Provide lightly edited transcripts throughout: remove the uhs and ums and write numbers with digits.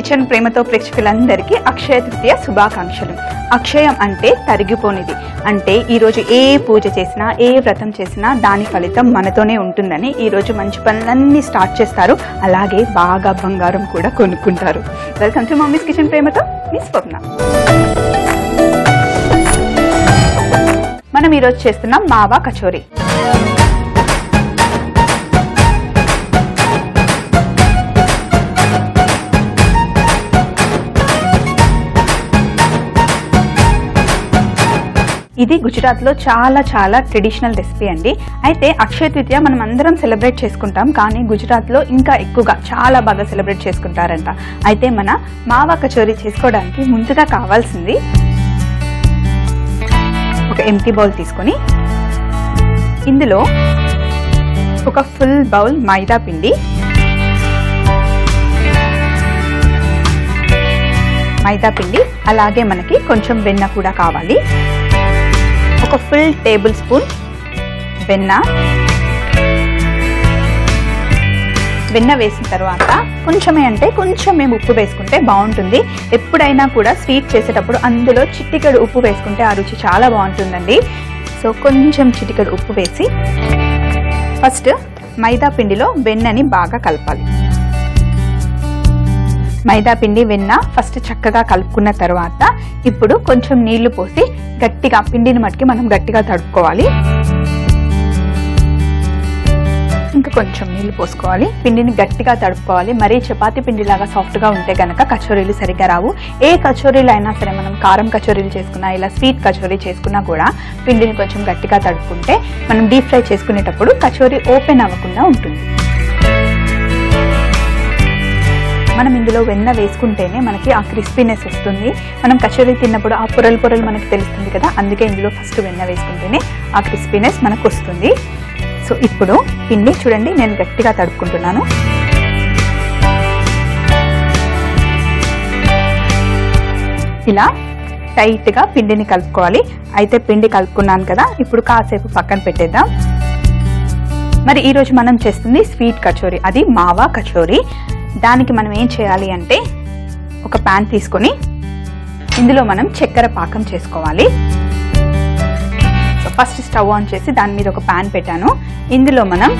Kitchen ప్రేమతో ప్రేక్షకులందరికీ అక్షయ తృతీయ శుభాకాంక్షలు. అక్షయం అంటే తరిగిపోనిది. అంటే ఈరోజు ఏ పూజ చేసినా ఏ వ్రతం చేసినా దాని ఫలితం మనతోనే ఉంటుందని ఈరోజు మంచి పనులన్నీ స్టార్ట్ చేస్తారు. అలాగే బాగా బంగారం కూడా కొనుక్కుంటారు. వెల్కమ్ టు మమ్మీస్ కిచెన్ ప్రేమతో మీ స్వప్న. మనం ఈరోజు చేస్తున్నాం మావా కచోరీ. ఇది గుజరాత్లో చాలా ట్రెడిషనల్ రెసిపీ అండి. అయితే అక్షయ తృతీయ మనం అందరం సెలబ్రేట్ చేసుకుంటాం, కానీ గుజరాత్లో ఇంకా ఎక్కువగా చాలా బాగా సెలబ్రేట్ చేసుకుంటారంట. అయితే మన మావా కచోరీ చేసుకోవడానికి ముందుగా కావాల్సింది ఒక ఎంటీ బౌల్ తీసుకొని ఇందులో ఒక ఫుల్ బౌల్ మైదా పిండి, అలాగే మనకి కొంచెం వెన్న కూడా కావాలి. ఒక ఫుల్ టేబుల్ స్పూన్ వెన్న వేసిన తర్వాత కొంచెమే ఉప్పు వేసుకుంటే బాగుంటుంది. ఎప్పుడైనా కూడా స్వీట్ చేసేటప్పుడు అందులో చిటికెడు ఉప్పు వేసుకుంటే ఆ రుచి చాలా బాగుంటుందండి. సో కొంచెం చిటికెడు ఉప్పు వేసి ఫస్ట్ మైదా పిండిలో వెన్నని బాగా కలపాలి. మైదా పిండి వెన్న ఫస్ట్ చక్కగా కలుపుకున్న తర్వాత ఇప్పుడు కొంచెం నీళ్లు పోసి గట్టిగా పిండిని మట్టుకి మనం గట్టిగా తడుపుకోవాలి. ఇంకా కొంచెం నీళ్లు పోసుకోవాలి. పిండిని గట్టిగా తడుపుకోవాలి. మరీ చపాతీ పిండిలాగా సాఫ్ట్గా ఉంటే గనక కచోరీలు సరిగ్గా రావు. ఏ కచోరీలు అయినా సరే, మనం కారం కచోరీలు చేసుకున్నా ఇలా స్వీట్ కచోరీ చేసుకున్నా కూడా పిండిని కొంచెం గట్టిగా తడుపుకుంటే మనం డీప్ ఫ్రై చేసుకునేటప్పుడు కచోరీ ఓపెన్ అవ్వకుండా ఉంటుంది. మనం ఇందులో వెన్న వేసుకుంటేనే మనకి ఆ క్రిస్పీనెస్ వస్తుంది. మనం కచోరీ తిన్నప్పుడు ఆ పొరలు మనకి తెలుస్తుంది కదా, అందుకే ఇందులో ఫస్ట్ వెన్న వేసుకుంటేనే ఆ క్రిస్పీనెస్ మనకు వస్తుంది. సో ఇప్పుడు పిండి చూడండి, నేను గట్టిగా తడుపుకుంటున్నాను. ఇలా టైట్గా పిండిని కలుపుకోవాలి. అయితే పిండి కలుపుకున్నాను కదా, ఇప్పుడు కాసేపు పక్కన పెట్టేద్దాం. మరి ఈరోజు మనం చేస్తుంది స్వీట్ కచోరీ, అది మావా కచోరీ. దానికి మనం ఏం చేయాలి అంటే ఒక ప్యాన్ తీసుకొని ఇందులో మనం చక్కెర పాకం చేసుకోవాలి. సో ఫస్ట్ స్టవ్ ఆన్ చేసి దాని మీద ఒక ప్యాన్ పెట్టాను. ఇందులో మనం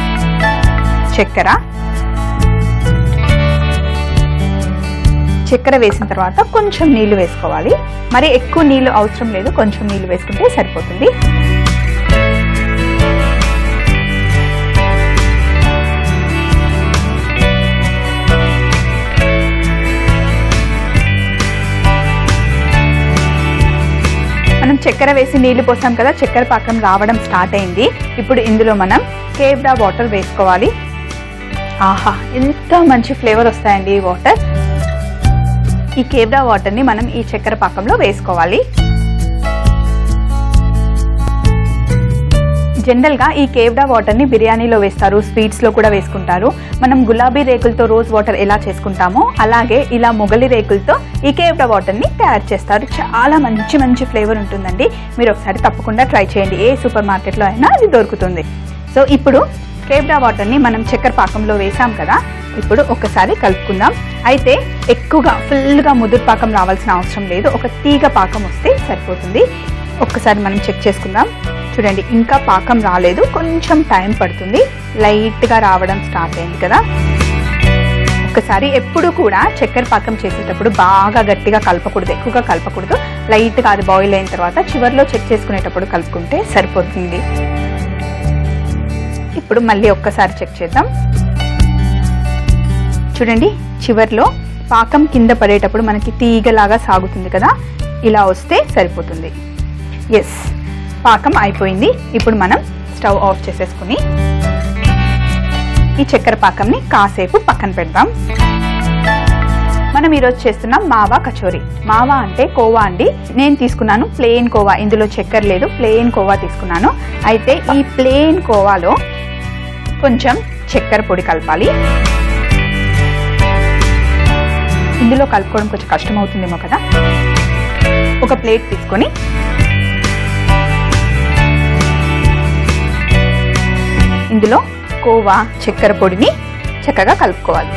చక్కెర వేసిన తర్వాత కొంచెం నీళ్లు వేసుకోవాలి. మరి ఎక్కువ నీళ్లు అవసరం లేదు, కొంచెం నీళ్లు వేసుకుంటే సరిపోతుంది. మనం చక్కెర వేసి నీళ్లు పోసాం కదా, చక్కెర పాకం రావడం స్టార్ట్ అయింది. ఇప్పుడు ఇందులో మనం కేవ్డా వాటర్ వేసుకోవాలి. ఆహా, ఎంత మంచి ఫ్లేవర్ వస్తాయండి ఈ వాటర్. ఈ కేవ్డా వాటర్ని మనం ఈ చక్కెర పాకంలో వేసుకోవాలి. జనరల్గా ఈ కేవ్డా వాటర్ని బిర్యానీలో వేస్తారు, స్వీట్స్లో కూడా వేసుకుంటారు. మనం గులాబీ రేకులతో రోజ్ వాటర్ ఎలా చేసుకుంటామో అలాగే ఇలా మొగలి రేకులతో ఈ కేవ్డా వాటర్ని తయారు చేస్తారు. చాలా మంచి ఫ్లేవర్ ఉంటుందండి. మీరు ఒకసారి తప్పకుండా ట్రై చేయండి. ఏ సూపర్ మార్కెట్లో అయినా అది దొరుకుతుంది. సో ఇప్పుడు కేవ్డా వాటర్ని మనం చక్కెర పాకంలో వేసాం కదా, ఇప్పుడు ఒకసారి కలుపుకుందాం. అయితే ఎక్కువగా ఫుల్గా ముదురు పాకం రావాల్సిన అవసరం లేదు, ఒక తీగ పాకం వస్తే సరిపోతుంది. ఒక్కసారి మనం చెక్ చేసుకుందాం. చూడండి, ఇంకా పాకం రాలేదు, కొంచెం టైం పడుతుంది. లైట్గా రావడం స్టార్ట్ అయింది కదా. ఒక్కసారి ఎప్పుడు కూడా చక్కెర పాకం చేసేటప్పుడు బాగా గట్టిగా కలపకూడదు, ఎక్కువగా కలపకూడదు. లైట్గా అది బాయిల్ అయిన తర్వాత చివరిలో చెక్ చేసుకునేటప్పుడు కలుపుకుంటే సరిపోతుంది. ఇప్పుడు మళ్ళీ ఒక్కసారి చెక్ చేద్దాం. చూడండి, చివరిలో పాకం కింద పడేటప్పుడు మనకి తీగలాగా సాగుతుంది కదా, ఇలా వస్తే సరిపోతుంది. ఎస్, పాకం అయిపోయింది. ఇప్పుడు మనం స్టవ్ ఆఫ్ చేసేసుకుని ఈ చక్కెర పాకంని కాసేపు పక్కన పెడదాం. మనం ఈరోజు చేస్తున్నాం మావా కచోరీ. మావా అంటే కోవా అండి. నేను తీసుకున్నాను ప్లెయిన్ కోవా, ఇందులో చక్కెర లేదు, ప్లెయిన్ కోవా తీసుకున్నాను. అయితే ఈ ప్లెయిన్ కోవాలో కొంచెం చక్కెర పొడి కలపాలి. ఇందులో కలుపుకోవడం కొంచెం కష్టం అవుతుందేమో కదా. ఒక ప్లేట్ తీసుకొని ఇందులో కోవా చక్కెర పొడిని చక్కగా కలుపుకోవాలి.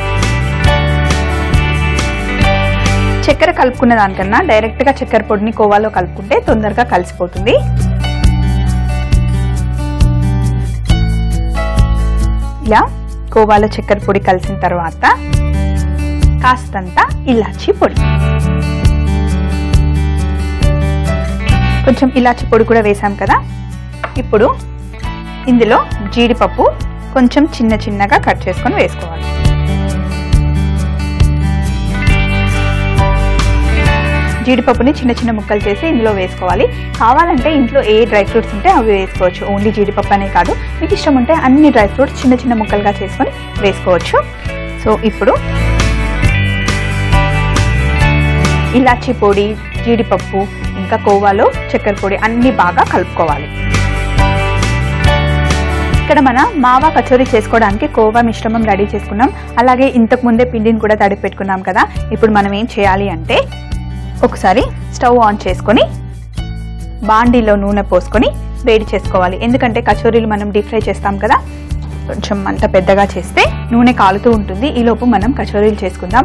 చక్కెర కలుపుకున్న దానికన్నా డైరెక్ట్గా చక్కెర పొడిని కోవాలో కలుపుకుంటే తొందరగా కలిసిపోతుంది. ఇలా కోవాలో చక్కెర పొడి కలిసిన తర్వాత కాస్తంత ఇలాచీ పొడి, కొంచెం ఇలాచీ పొడి కూడా వేసాం కదా. ఇప్పుడు ఇందులో జీడిపప్పు కొంచెం చిన్న చిన్నగా కట్ చేసుకొని వేసుకోవాలి. జీడిపప్పుని చిన్న చిన్న ముక్కలు చేసి ఇందులో వేసుకోవాలి. కావాలంటే ఇంట్లో ఏ డ్రై ఫ్రూట్స్ ఉంటే అవి వేసుకోవచ్చు. ఓన్లీ జీడిపప్పు అనే కాదు, మీకు ఇష్టం ఉంటే అన్ని డ్రై ఫ్రూట్స్ చిన్న చిన్న ముక్కలుగా చేసుకొని వేసుకోవచ్చు. సో ఇప్పుడు ఇలాచీ పొడి, జీడిపప్పు, ఇంకా కోవాలో చక్కెర పొడి అన్నీ బాగా కలుపుకోవాలి. ఇక్కడ మన మావా కచోరీ చేసుకోవడానికి కోవా మిశ్రమం రెడీ చేసుకున్నాం. అలాగే ఇంతకు ముందే పిండిని కూడా తడిపి పెట్టుకున్నాం కదా. ఇప్పుడు మనం ఏం చేయాలి అంటే ఒకసారి స్టవ్ ఆన్ చేసుకొని బాండీలో నూనె పోసుకొని వేడి చేసుకోవాలి. ఎందుకంటే కచోరీలు మనం డీప్ ఫ్రై చేస్తాం కదా, కొంచెం మంట పెద్దగా చేస్తే నూనె కాలుతూ ఉంటుంది. ఈలోపు మనం కచోరీలు చేసుకుందాం.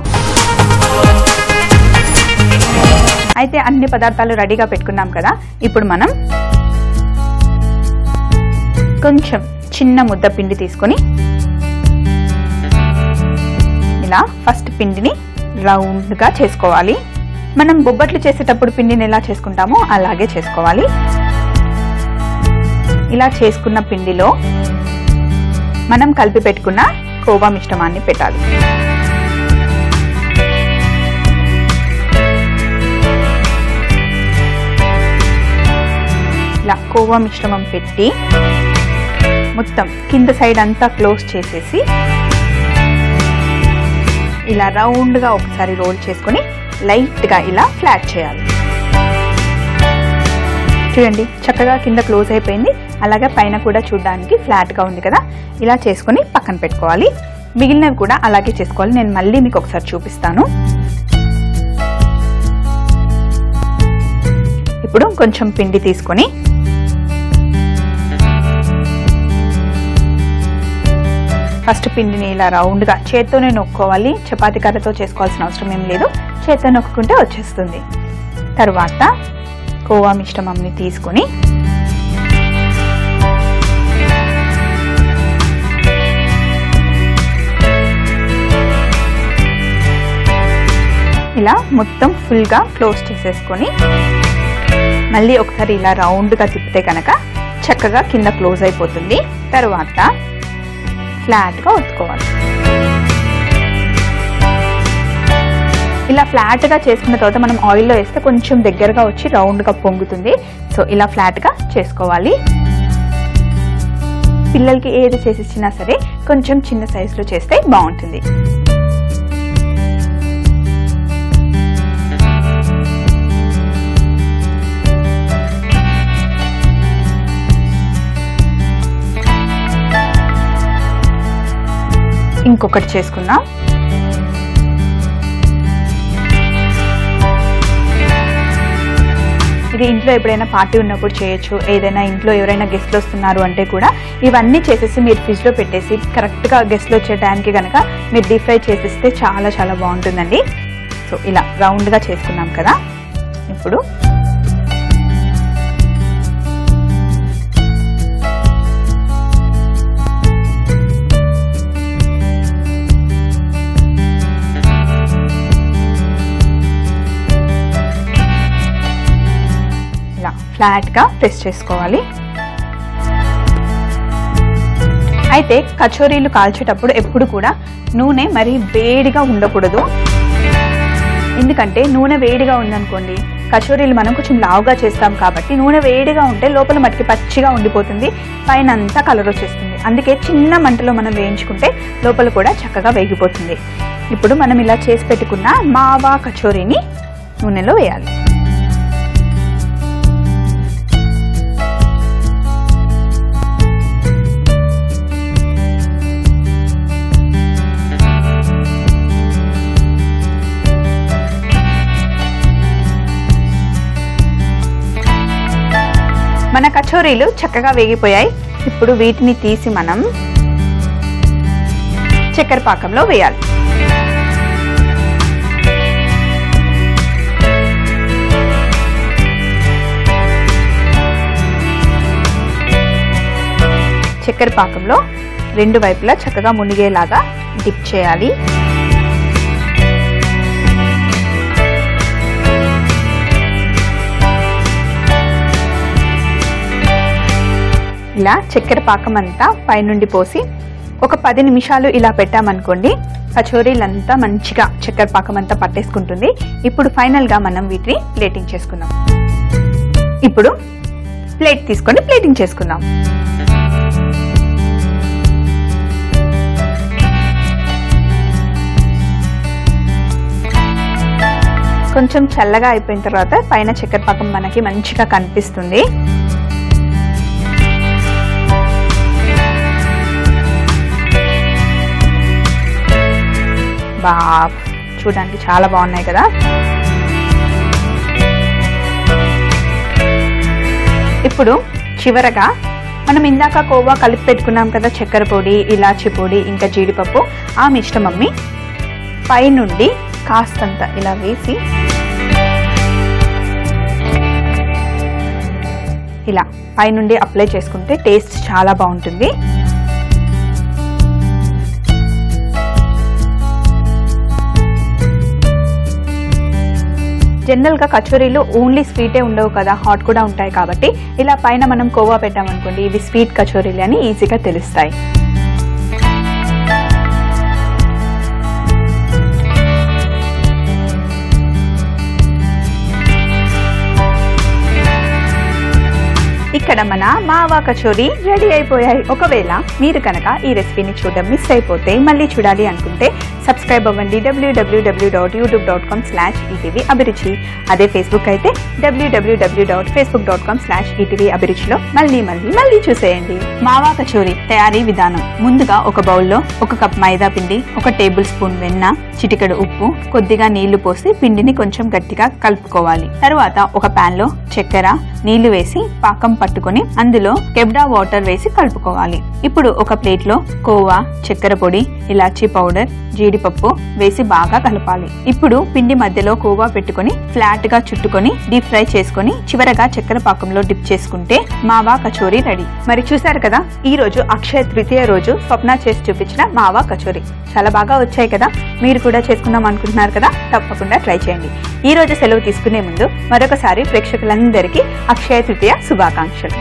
అయితే అన్ని పదార్థాలు రెడీగా పెట్టుకున్నాం కదా. ఇప్పుడు మనం కొంచెం చిన్న ముద్ద పిండి తీసుకొని ఇలా ఫస్ట్ పిండిని రౌండ్గా చేసుకోవాలి. మనం బొబ్బట్లు చేసేటప్పుడు పిండిని ఎలా చేసుకుంటామో అలాగే చేసుకోవాలి. ఇలా చేసుకున్న పిండిలో మనం కలిపి పెట్టుకున్న కోవా మిశ్రమాన్ని పెట్టాలి. ఇలా కోవా మిశ్రమం పెట్టి మొత్తం కింద సైడ్ అంతా క్లోజ్ చేసేసి ఇలా రౌండ్గా ఒకసారి రోల్ చేసుకొని లైట్గా ఇలా ఫ్లాట్ చేయాలి. చూడండి, చక్కగా కింద క్లోజ్ అయిపోయింది. అలాగే పైన కూడా చూడడానికి ఫ్లాట్గా ఉంది కదా. ఇలా చేసుకొని పక్కన పెట్టుకోవాలి. మిగిలినవి కూడా అలాగే చేసుకోవాలి. నేను మళ్ళీ మీకు ఒకసారి చూపిస్తాను. ఇప్పుడు కొంచెం పిండి తీసుకొని ఫస్ట్ పిండిని ఇలా రౌండ్గా చేత్తోనే నొక్కోవాలి. చపాతీ కర్రతో చేసుకోవాల్సిన అవసరం ఏం లేదు, చేత్తో నొక్కుంటే వచ్చేస్తుంది. తర్వాత కోవా మిశ్రమంని తీసుకొని ఇలా మొత్తం ఫుల్గా క్లోజ్ చేసేసుకొని మళ్ళీ ఒకసారి ఇలా రౌండ్గా తిప్పితే కనుక చక్కగా కింద క్లోజ్ అయిపోతుంది. తర్వాత ఫ్లాట్గా ఒత్తుకోవాలి. ఇలా ఫ్లాట్గా చేసుకున్న తర్వాత మనం ఆయిల్లో వేస్తే కొంచెం దగ్గరగా వచ్చి రౌండ్గా పొంగుతుంది. సో ఇలా ఫ్లాట్గా చేసుకోవాలి. పిల్లలకి ఏది చేసి ఇచ్చినా సరే కొంచెం చిన్న సైజులో చేస్తే బాగుంటుంది. ఇంకొకటి చేసుకుందాం. ఇది ఇంట్లో ఎప్పుడైనా పార్టీ ఉన్నప్పుడు చేయొచ్చు. ఏదైనా ఇంట్లో ఎవరైనా గెస్ట్లు వస్తున్నారు అంటే కూడా ఇవన్నీ చేసేసి మీరు ఫ్రిడ్జ్లో పెట్టేసి కరెక్ట్గా గెస్ట్లు వచ్చే టైంకి కనుక మీరు డీప్ ఫ్రై చేసిస్తే చాలా చాలా బాగుంటుందండి. సో ఇలా రౌండ్గా చేసుకున్నాం కదా. ఇప్పుడు ఫ్లాట్గా ప్రెస్ చేసుకోవాలి. అయితే కచోరీలు కాల్చేటప్పుడు ఎప్పుడు కూడా నూనె మరి వేడిగా ఉండకూడదు. ఎందుకంటే నూనె వేడిగా ఉందనుకోండి, కచోరీలు మనం కొంచెం లావుగా చేస్తాం కాబట్టి నూనె వేడిగా ఉంటే లోపల మట్టికి పచ్చిగా ఉండిపోతుంది, పైన అంతా కలర్ వచ్చేస్తుంది. అందుకే చిన్న మంటలో మనం వేయించుకుంటే లోపల కూడా చక్కగా వేగిపోతుంది. ఇప్పుడు మనం ఇలా చేసి పెట్టుకున్న మావా కచోరీని నూనెలో వేయాలి. మన కచోరీలు చక్కగా వేగిపోయాయి. ఇప్పుడు వీటిని తీసి మనం చక్కెర పాకంలో వేయాలి. చక్కెర పాకంలో రెండు వైపులా చక్కగా మునిగేలాగా డిప్ చేయాలి. ఇలా చక్కెర పాకం అంతా పైనుండి పోసి ఒక 10 నిమిషాలు ఇలా పెట్టామనుకోండి, కచోరీలంతా మంచిగా చక్కెర పాకం అంతా పట్టేసుకుంటుంది. ఇప్పుడు ఫైనల్గా మనం వీటిని ప్లేటింగ్ చేసుకుందాం. ఇప్పుడు ప్లేట్ తీసుకొని ప్లేటింగ్ చేసుకుందాం. కొంచెం చల్లగా అయిపోయిన తర్వాత పైన చక్కెర పాకం మనకి మంచిగా కనిపిస్తుంది. చూడడానికి చాలా బాగున్నాయి కదా. ఇప్పుడు చివరగా మనం ఇందాక కోవా కలిపి పెట్టుకున్నాం కదా, చక్కెర పొడి, ఇలాచి పొడి, ఇంకా జీడిపప్పు, ఆ మిశ్రమంని పైనుండి కాస్తంత ఇలా వేసి ఇలా పైనుండి అప్లై చేసుకుంటే టేస్ట్ చాలా బాగుంటుంది. జనరల్గా కచోరీలు ఓన్లీ స్వీటే ఉండవు కదా, హాట్ కూడా ఉంటాయి. కాబట్టి ఇలా పైన మనం కోవా పెట్టామనుకోండి, ఇవి స్వీట్ కచోరీలు అని ఈజీగా తెలుస్తాయి. ఇక్కడ మన మావా కచోరీ రెడీ అయిపోయాయి. ఒకవేళ మీరు కనుక ఈ రెసిపీని చూడడం మిస్ అయిపోతే మళ్ళీ చూడాలి అనుకుంటే సబ్స్క్రైబ్ అవ్వండి www.youtube.com/etv అభిరుచి. అదే ఫేస్బుక్ అయితే www.facebook.com/etv అభిరుచిలో మళ్ళీ చూసేయండి. మావా కచోరీ తయారీ విధానం. ముందుగా ఒక బౌల్లో 1 కప్ మైదా పిండి, 1 టేబుల్ స్పూన్ వెన్న, చిటికెడు ఉప్పు, కొద్దిగా నీళ్లు పోసి పిండిని కొంచెం గట్టిగా కలుపుకోవాలి. తర్వాత ఒక పాన్ లో చక్కెర, నీళ్లు వేసి పాకం పట్టుకొని అందులో కెబ్డా వాటర్ వేసి కలుపుకోవాలి. ఇప్పుడు ఒక ప్లేట్ లో కోవా, చక్కెర పొడి, ఇలాచీ పౌడర్, జీడిపప్పు వేసి బాగా కలపాలి. ఇప్పుడు పిండి మధ్యలో కోవా పెట్టుకొని ఫ్లాట్ గా చుట్టుకొని డీప్ ఫ్రై చేసుకొని చివరగా చక్కెర పాకంలో డిప్ చేసుకుంటే మావా కచోరీ రెడీ. మరి చూసారు కదా, ఈ రోజు అక్షయ తృతీయ రోజు స్వప్న చేసి చూపించిన మావా కచోరీ చాలా బాగా వచ్చాయి కదా. మీరు కూడా చేసుకుందాం అనుకుంటున్నారు కదా, తప్పకుండా ట్రై చేయండి. ఈ రోజు సెలవు తీసుకునే ముందు మరొకసారి ప్రేక్షకులందరికీ అక్షయ తృతీయ శుభాకాంక్షలు.